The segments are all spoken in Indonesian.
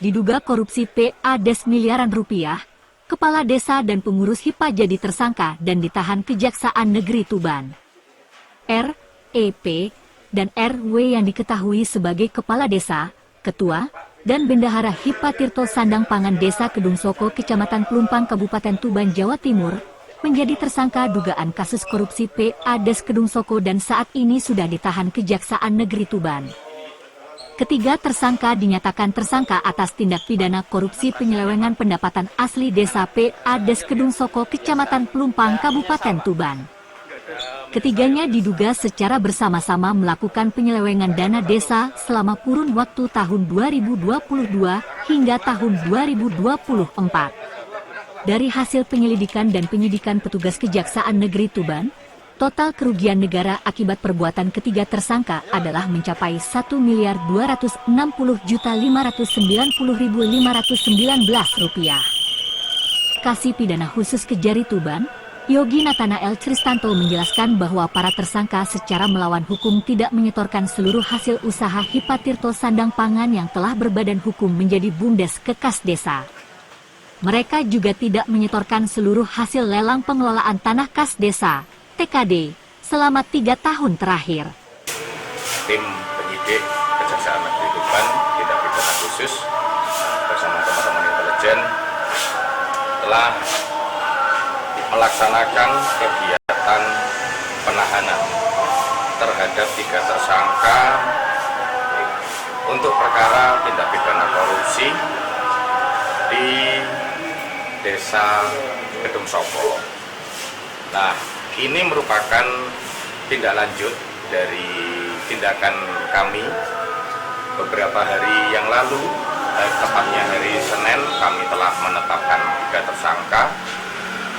Diduga korupsi PADes miliaran rupiah, kepala desa dan pengurus HIPA jadi tersangka dan ditahan Kejaksaan Negeri Tuban. R, EP, dan RW yang diketahui sebagai kepala desa, ketua, dan bendahara HIPA Tirto Sandang Pangan Desa Kedung Soko, Kecamatan Pelumpang, Kabupaten Tuban, Jawa Timur, menjadi tersangka dugaan kasus korupsi PADes Kedung Soko dan saat ini sudah ditahan Kejaksaan Negeri Tuban. Ketiga tersangka dinyatakan tersangka atas tindak pidana korupsi penyelewengan pendapatan asli desa PADes Kedung Soko, Kecamatan Pelumpang, Kabupaten Tuban. Ketiganya diduga secara bersama-sama melakukan penyelewengan dana desa selama kurun waktu tahun 2022 hingga tahun 2024. Dari hasil penyelidikan dan penyidikan petugas Kejaksaan Negeri Tuban, total kerugian negara akibat perbuatan ketiga tersangka adalah mencapai Rp1.260.590.519. Kasih Pidana Khusus Kejari Tuban, Yogi Nathanael Tristanto menjelaskan bahwa para tersangka secara melawan hukum tidak menyetorkan seluruh hasil usaha HIPA Tirto Sandang Pangan yang telah berbadan hukum menjadi BUMDes ke kas desa. Mereka juga tidak menyetorkan seluruh hasil lelang pengelolaan tanah kas desa TKD selama 3 tahun terakhir. Tim penyidik Kejaksaan Negeri Tuban Tindak Pidana Khusus bersama teman-teman intelijen telah melaksanakan kegiatan penahanan terhadap 3 tersangka untuk perkara tindak pidana korupsi di Desa Kedung Soko. Nah, ini merupakan tindak lanjut dari tindakan kami beberapa hari yang lalu, tepatnya hari Senin kami telah menetapkan 3 tersangka,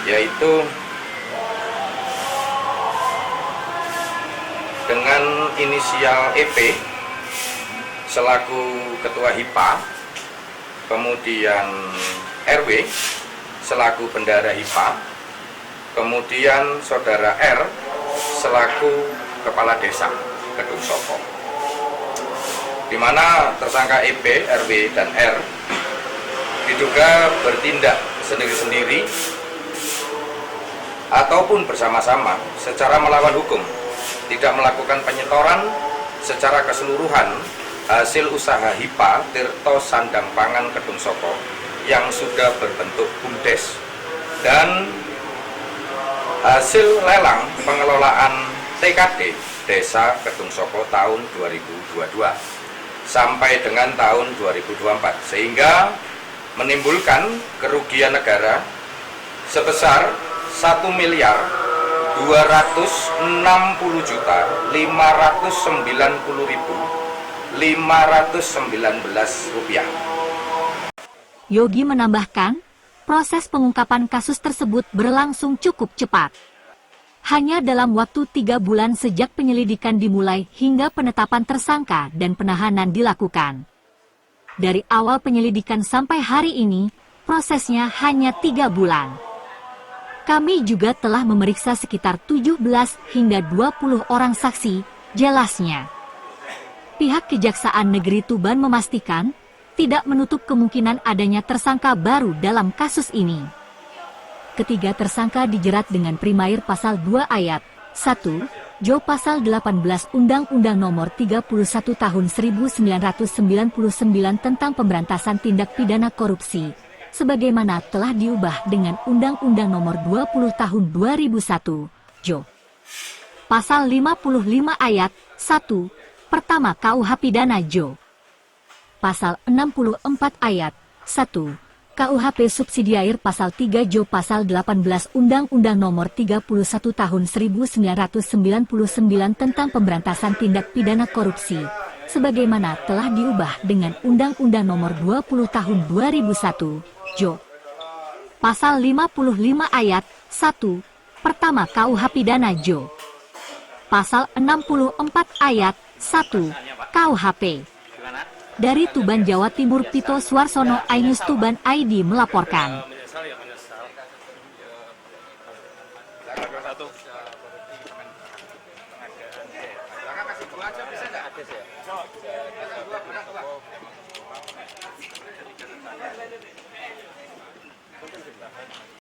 yaitu dengan inisial EP selaku Ketua HIPA, kemudian RW selaku Bendahara HIPA, kemudian Saudara R selaku Kepala Desa Kedung Soko, di mana tersangka EP, RW, dan R diduga bertindak sendiri-sendiri ataupun bersama-sama secara melawan hukum, tidak melakukan penyetoran secara keseluruhan hasil usaha HIPA Tirto Sandang Pangan Kedung Soko yang sudah berbentuk BUMDes dan hasil lelang pengelolaan TKD Desa Kedung Soko tahun 2022 sampai dengan tahun 2024, sehingga menimbulkan kerugian negara sebesar Rp1.260.590.519. Yogi menambahkan, proses pengungkapan kasus tersebut berlangsung cukup cepat. Hanya dalam waktu 3 bulan sejak penyelidikan dimulai hingga penetapan tersangka dan penahanan dilakukan. Dari awal penyelidikan sampai hari ini, prosesnya hanya 3 bulan. Kami juga telah memeriksa sekitar 17 hingga 20 orang saksi, jelasnya. Pihak Kejaksaan Negeri Tuban memastikan, tidak menutup kemungkinan adanya tersangka baru dalam kasus ini. Ketiga tersangka dijerat dengan Primair Pasal 2 Ayat 1, Jo Pasal 18 Undang-Undang Nomor 31 Tahun 1999 tentang Pemberantasan Tindak Pidana Korupsi, sebagaimana telah diubah dengan Undang-Undang Nomor 20 Tahun 2001, Jo. Pasal 55 Ayat 1, Pertama KUH Pidana Jo. Pasal 64 Ayat 1, KUHP Subsidiair Pasal 3 Jo Pasal 18 Undang-Undang Nomor 31 Tahun 1999 tentang Pemberantasan Tindak Pidana Korupsi, sebagaimana telah diubah dengan Undang-Undang Nomor 20 Tahun 2001, Jo. Pasal 55 Ayat 1, Pertama KUH Pidana Jo. Pasal 64 Ayat 1, KUHP. Dari Tuban, Jawa Timur, Pito Suarsono, Ainus Tuban ID melaporkan.